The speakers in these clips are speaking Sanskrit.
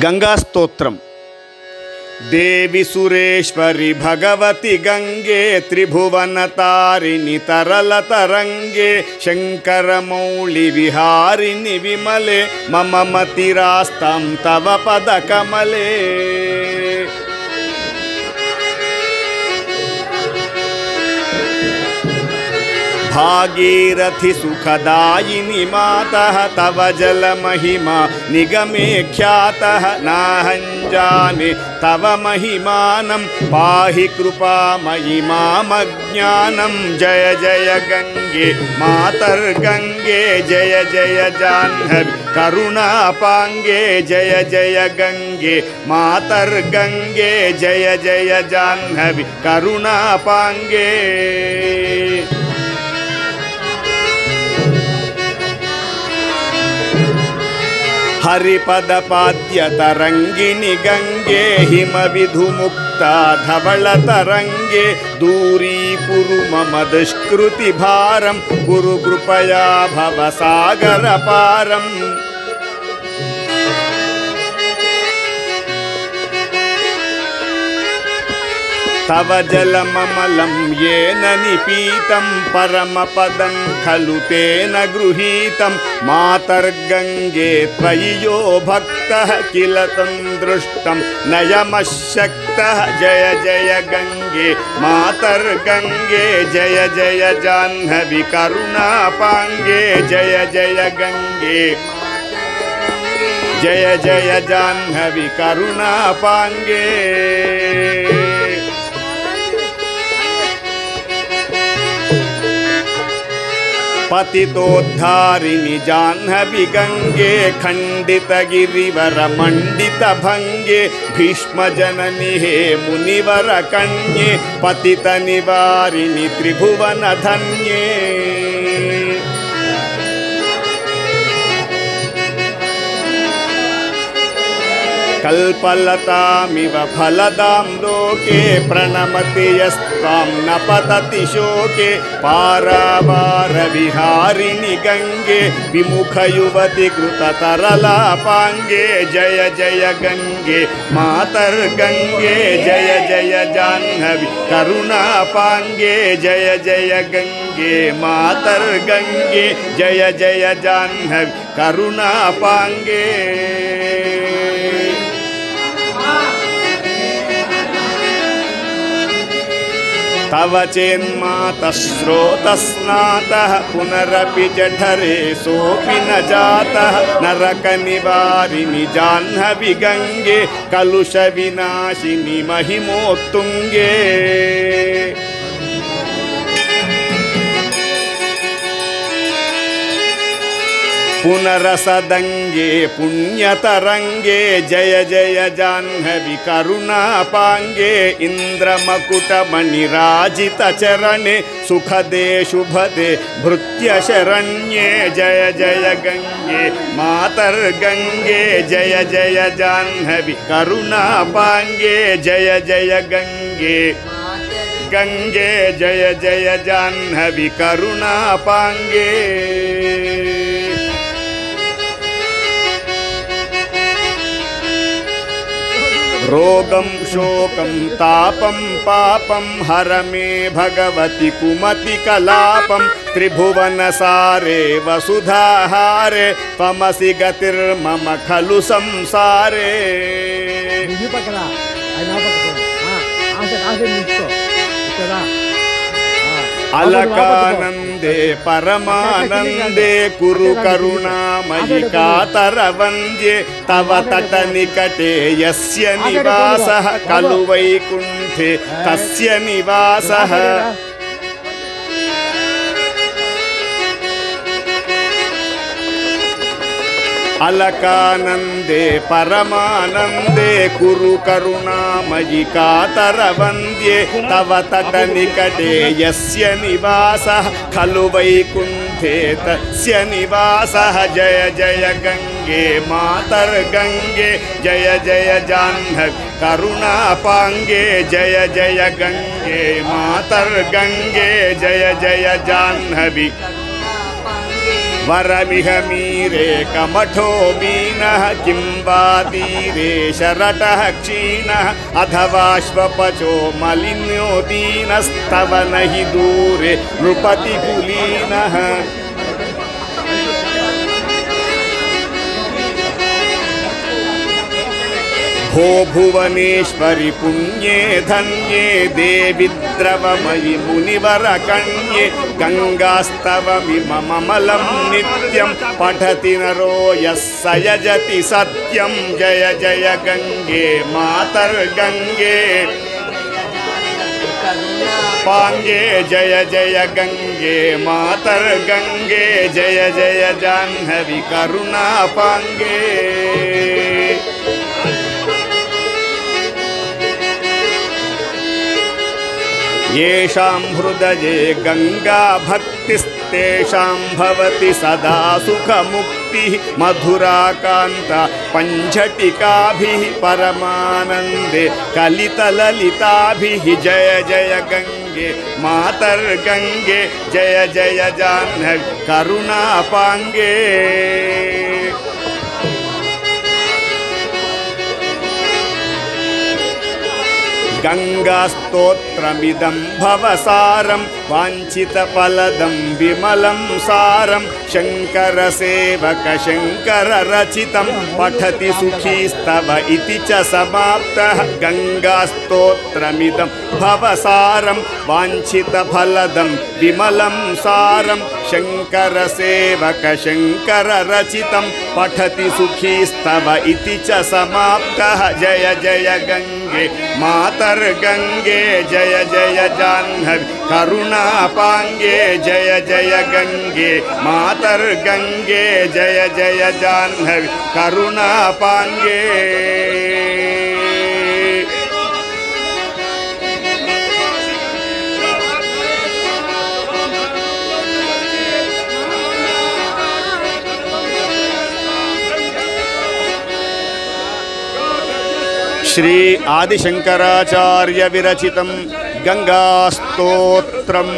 गंगास्तोत्रम। देवी सुरेश्वरी भगवती गंगे त्रिभुवनतारिणि तरलतरंगे शंकरमौळि विहारिणि विमले मम मतिरास्तां तव पदकमले। भागीरथि सुखदायिनि मातः तव जलमहिमा निगमे ख्यातः नाहं जाने तव महिमानं पाहि कृपामयि मामज्ञानं। जय जय गंगे मातर्गंगे जय जय जाह्नवी करुणापांगे जय जय गंगे मातर्गंगे जय जय जाह्नवी करुणापांगे। हरिपदपाद्य तरंगिणि गंगे हिमविधुमुक्ता धवलतरंगे दूरीकुरु मम दुष्कृति भारं कुरु कृपया भवसागरपारम्। तव जलममलं येन निपीतं परमपदं खलु तेन गृहीतं। मातर्गंगे त्वयि यो भक्तः किल तं दृष्टं नयमशक्तः। जय जय गंगे मातर्गंगे जय जय जाह्नवी करुणापांगे जय जय गंगे जय जय जाह्नवी करुणापांगे। पतितोद्धारिणि जाह्नवी गंगे खंडितगिरिवर मंडितभंगे भीष्मजननि हे मुनिवर कन्ये पतितनिवारिणि त्रिभुवनधन्ये। कल्पलतामिव फलदां लोके प्रणमति यस्त्वां न पतति शोके। पारावारविहारिणि गंगे विमुखयुवति कृततरलापांगे जय जय गंगे मातर्गंगे जय जय जाह्नवी करुणापांगे जय जय गंगे मातर्गंगे जय जय जाह्नवी करुणापांगे। तव चेन्मातः स्रोतस्नातः पुनरपि जठरे सोऽपि न जातः। नरकनिवारिणि जाह्नवी गंगे कलुषविनाशिनि महिमोत्तुंगे। पुनरसदंगे पुण्यतरंगे जय जय जाह्नवी करुणापांगे। इन्द्रमकुटमणिराजितचरणे सुखदे शुभदे भृत्यशरण्ये जय जय गंगे मातर्गंगे जय जय जाह्नवी करुणापांगे जय जय गंगे गंगे जय जय जाह्नवी करुणापांगे। रोगं शोकं तापं पापं हर मे भगवति कुमति कलापं। त्रिभुवनसारे वसुधाहारे त्वमसि गतिर्मम खलु संसारे। अलकानंदे परमानंदे कुरु करुणामयि कातरवन्द्ये। तव तटनिकटे यस्य निवासः खलु वैकुण्ठे तस्य निवासः। अलकानंदे परमानंदे कुरु करुणामयि कातरवन्द्ये। तव तटनिकटे यस्य निवासः खलु वैकुण्ठे तस्य निवासः। जय जय गंगे मातर्गंगे जय जय जाह्नवी करुणापांगे जय जय गंगे मातर्गंगे जय जय जाह्नवी वरमिह मीरे कमठो मीनः किं वा तीरे शरटः क्षीणः अथवाश्वपचो मलिन्यो दीनस्तव न हि दूरे नृपतिकुलीनः भो भुवनेश्वरि पुण्ये धन्ये देवि द्रवमयि मुनिवरकन्ये गङ्गास्तवमिममलं नित्यं पठति नरो यः स यजति सत्यं जय जय गङ्गे मातर्गङ्गे पाङ्गे जय जय गङ्गे मातर्गङ्गे जय जय जाह्नवी करुणापाङ्गे येषां हृदये गंगा भक्तिस्तेषां भवति सदा सुखमुक्तिः मधुराकान्ता पञ्चटिकाभिः परमानन्दे कलितललिताभिः जय जय गंगे मातर्गंगे जय जय जाह्नवी करुणापाङ्गे गंगास्तोत्रमिदं भवसारं वाञ्छितफलदं विमलं सारं शङ्करसेवक शङ्कररचितं पठति सुखीस्तव इति च समाप्तः गंगास्तोत्रमिदं भवसारं वाञ्छितफलदं विमलं सारं शङ्करसेवक शङ्कररचितं पठति सुखीस्तव इति च समाप्तः जय जय गंगे मातर्गंगे जय जय जाह्नवी करुणापाङ्गे जय जय गंगे मातर्गंगे जय जय जाह्नवी करुणापाङ्गे श्री आदिशंकराचार्य विरचितं गंगास्तोत्रम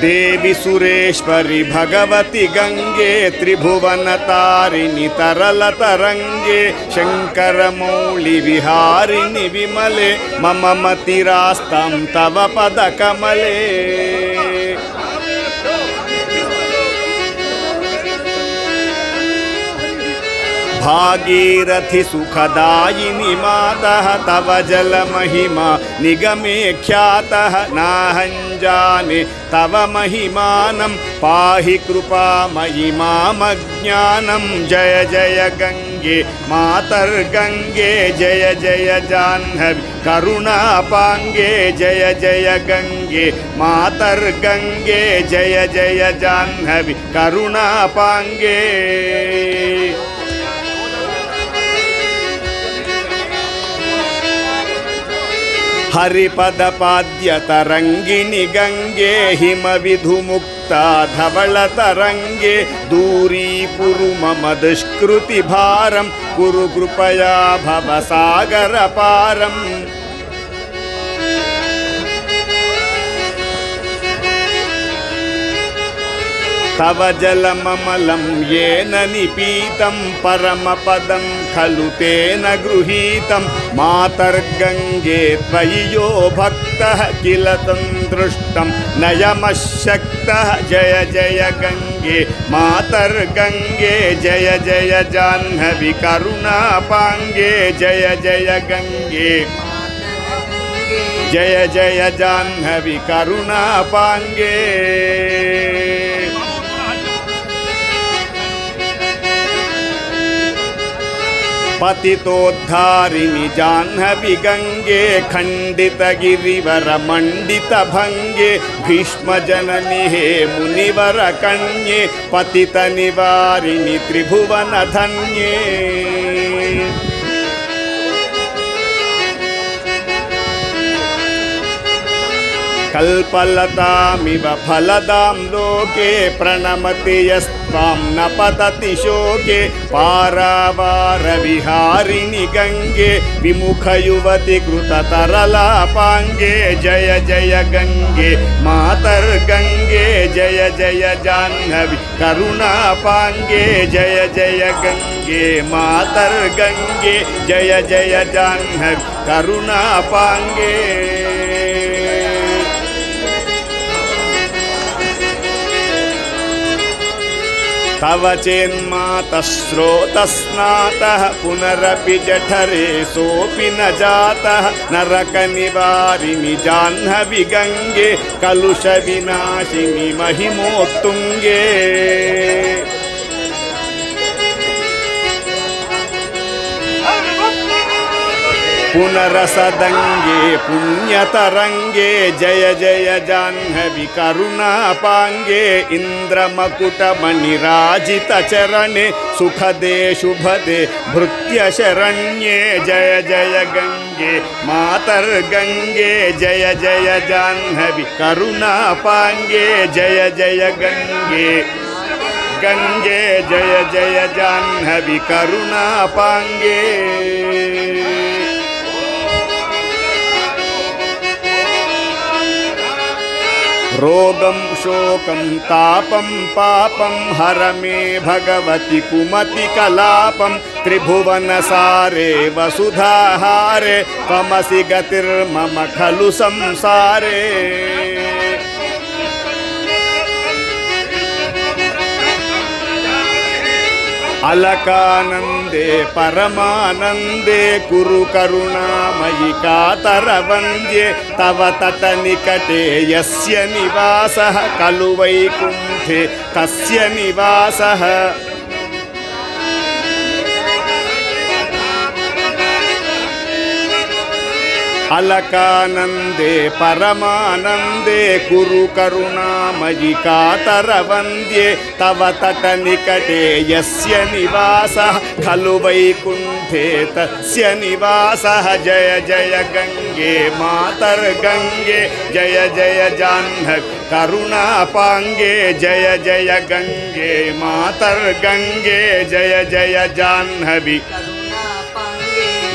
देवी सुरेश्वरी भगवती गंगे त्रिभुवनतारिणि तरलतरंगे शंकरमौळि विहारिणि विमले मम मतिरास्तां तव पदकमले भागीरथि सुखदायिनि मातः तव जलमहिमा निगमे ख्यातः नाहं जाने तव महिमानं पाहि कृपामयि मामज्ञानं जय जय गंगे मातर्गंगे जय जय जाह्नवी करुणापाङ्गे जय जय गंगे मातर्गंगे जय जय जाह्नवी करुणापाङ्गे हरिपदपाद्य तरंगिणि गंगे हिमविधुमुक्ता धवलतरंगे दूरीकुरु मम दुष्कृति भारं कुरु कृपया भवसागरपारम् तव जलममलं येन निपीतं परमपदं खलु तेन गृहीतं मातर्गंगे त्वयि यो भक्तः किल तं दृष्टं नयमशक्तः जय जय गंगे मातर्गंगे जय जय जाह्नवी करुणापाङ्गे जय जय गंगे जय जय जाह्नवी करुणापाङ्गे पतितोद्धारिणि जाह्नवी गंगे खंडित गिरिवर मंडित भंगे भीष्म जननी हे मुनिवर कन्ये पतित निवारिणि त्रिभुवन धन्ये कल्पलतामिव फलदां लोके प्रणमति यस्त्वां न पतति शोके पारावारविहारिणि गंगे विमुखयुवति कृततरलापाङ्गे जय जय गंगे मातर्गंगे जय जय जाह्नवी करुणापाङ्गे जय जय गंगे मातर्गंगे जय जय जाह्नवी करुणापाङ्गे तव चेन्मातः स्रोतस्नातः पुनरपि जठरे सोऽपि न जातः नरकनिवारिणि जाह्नवी गंगे कलुषविनाशिनि महिमोत्तुङ्गे पुनरसदंगे पुण्यतरंगे जय जय जाह्नवी करुणापाङ्गे इन्द्रमकुटमणिराजितचरणे सुखदे शुभदे भृत्यशरण्ये जय जय गंगे मातर्गंगे जय जय जाह्नवी करुणापाङ्गे जय जय गंगे गंगे जय जय जाह्नवी करुणापाङ्गे रोगं शोकं तापं पापं हर मे भगवति कुमति कलापं त्रिभुवनसारे वसुधाहारे त्वमसि गतिर्मम खलु संसारे अलकानंदे परमानंदे कुरु करुणामयि कातरवन्द्ये तव तटनिकटे यस्य निवासः खलु वैकुण्ठे तस्य निवासः अलकानंदे परमानंदे कुरु करुणामयि कातरवन्द्ये तव तटनिकटे यस्य निवासः खलु वैकुण्ठे तस्य निवासः जय जय गंगे मातर्गंगे जय जय जाह्नवी करुणापाङ्गे जय जय गंगे मातर्गंगे जय जय जाह्नवी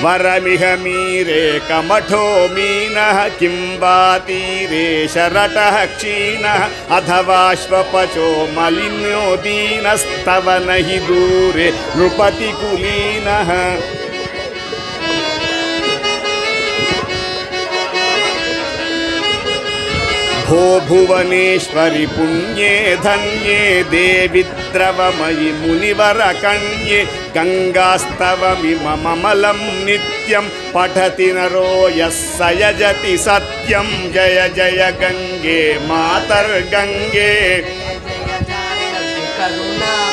वरमिह मीरे कमठो मीनः किं वा तीरे शरटः क्षीणः अथवाश्वपचो मलिनो दीनस्तव न हि दूरे नृपतिकुलीनः भो भुवनेश्वरि पुण्ये धन्ये देवि द्रवमयि मुनिवरकन्ये गङ्गास्तवमिममलं नित्यं पठति नरो यः स यजति सत्यं जय जय गंगे मातर्गंगे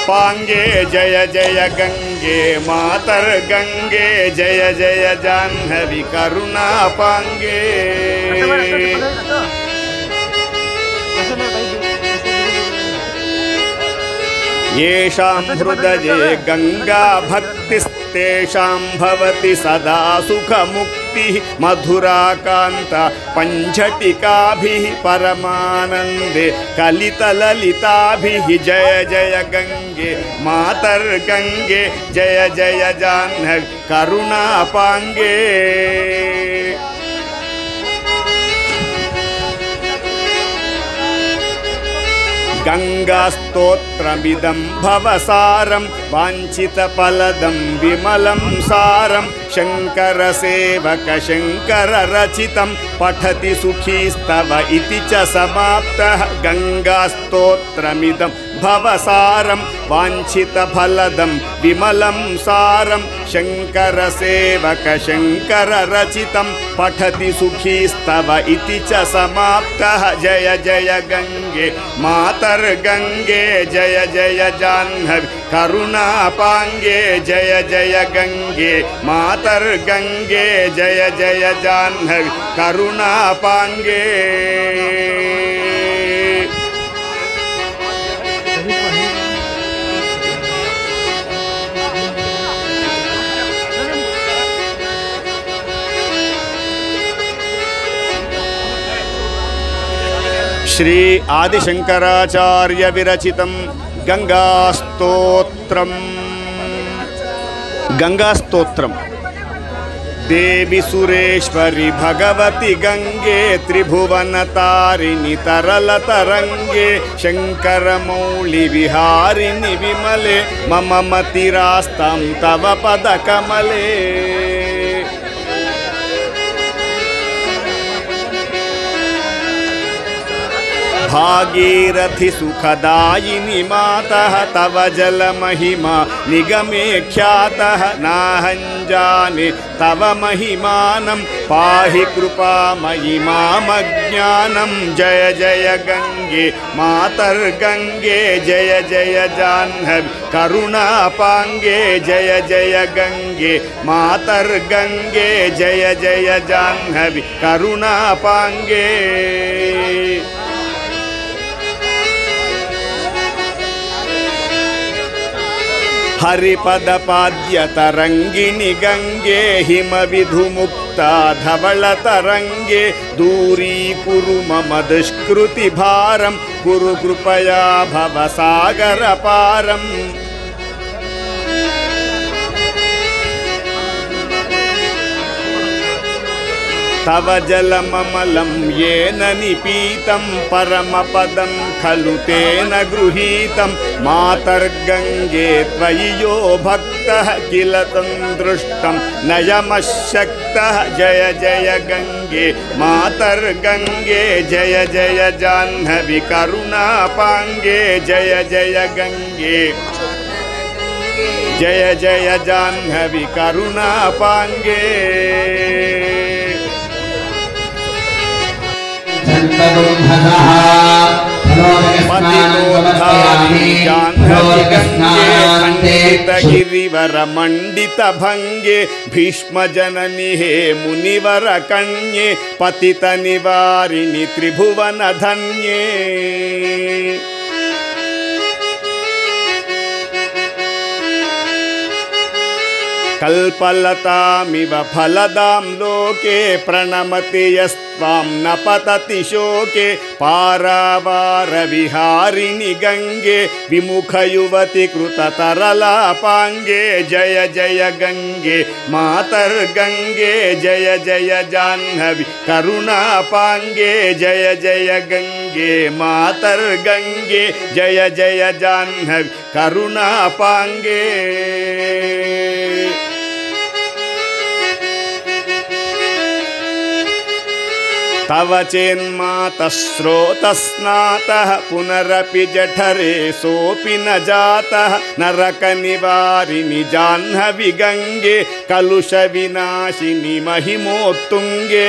पाङ्गे जय जय गंगे मातर्गंगे जय जय जाह्नवी करुणापाङ्गे येषां हृदये गंगा भक्तिस्तेषां भवति सदा सुखमुक्तिः मधुराकान्ता पञ्चटिकाभिः परमानन्दे कलितललिताभिः जय जय गंगे मातर्गंगे जय जय जाह्नवी करुणापाङ्गे गंगास्तोत्रमिदं भवसारं वाञ्छितफलदं विमलं सारं शङ्करसेवक शङ्कररचितं पठति सुखीस्तव इति च समाप्तः गंगास्तोत्रमिदं भवसारं वाञ्छितफलदं विमलं सारं शङ्करसेवक शङ्कररचितं पठति सुखीस्तव इति च समाप्तः जय जय गंगे मातर्गंगे जय जय जाह्नवी करुणापाङ्गे जय जय गंगे मातर्गंगे जय जय जाह्नवी करुणापाङ्गे श्री आदिशंकराचार्य विरचितं गंगास्तोत्रम देवी सुरेश्वरी भगवती गंगे त्रिभुवनतारिणि तरलतरंगे शंकर मौली विहारिणि विमले मम मतिरास्तं तव पदकमले भागीरथि सुखदायिनी मातः तव जल महिमा निगमे ख्यातः नाहं जाने तव महिमानं पाहि कृपामयि मामज्ञानं जय जय गंगे मातर्गंगे जय जय जाह्नवी करुणापांगे जय जय गंगे मातर्गंगे जय जय जाह्नवी करुणापांगे हरिपद पाद्य तरंगिणी गंगे हिम विधुमुक्ता धवल तरंगे दूरी कुरु मम दुष्कृति भारं कुरु कृपया भव सागर पारम् तव जलममलं येन निपीतं परमपदं खलु तेन गृहीतं मातर्गंगे त्वयि यो भक्तः किल तं दृष्टं नयमशक्तः जय जय गंगे मातर्गंगे जय जय जाह्नवी करुणापांगे जय जय गंगे जय जय जाह्नवी करुणापांगे गिरिवर मंडित भंगे भीष्म जननी हे मुनिवर कन्ये पतित निवारिणि त्रिभुवन धन्ये कल्पलतामिव फलदां लोके प्रणमति यस्त्वां न पतति शोके पारावार विहारिणि गंगे विमुख युवति कृततरलापांगे जय जय गंगे मातर्गंगे जय जय जाह्नवी करुणापांगे जय जय गंगे मातर्गंगे जय जय जाह्नवी करुणापांगे तव चेन्मातः स्रोतस्नातः पुनरपि जठरे सोऽपि न जातः नरकनिवारिणि जाह्नवी गंगे कलुष विनाशिनि महिमोत्तुंगे।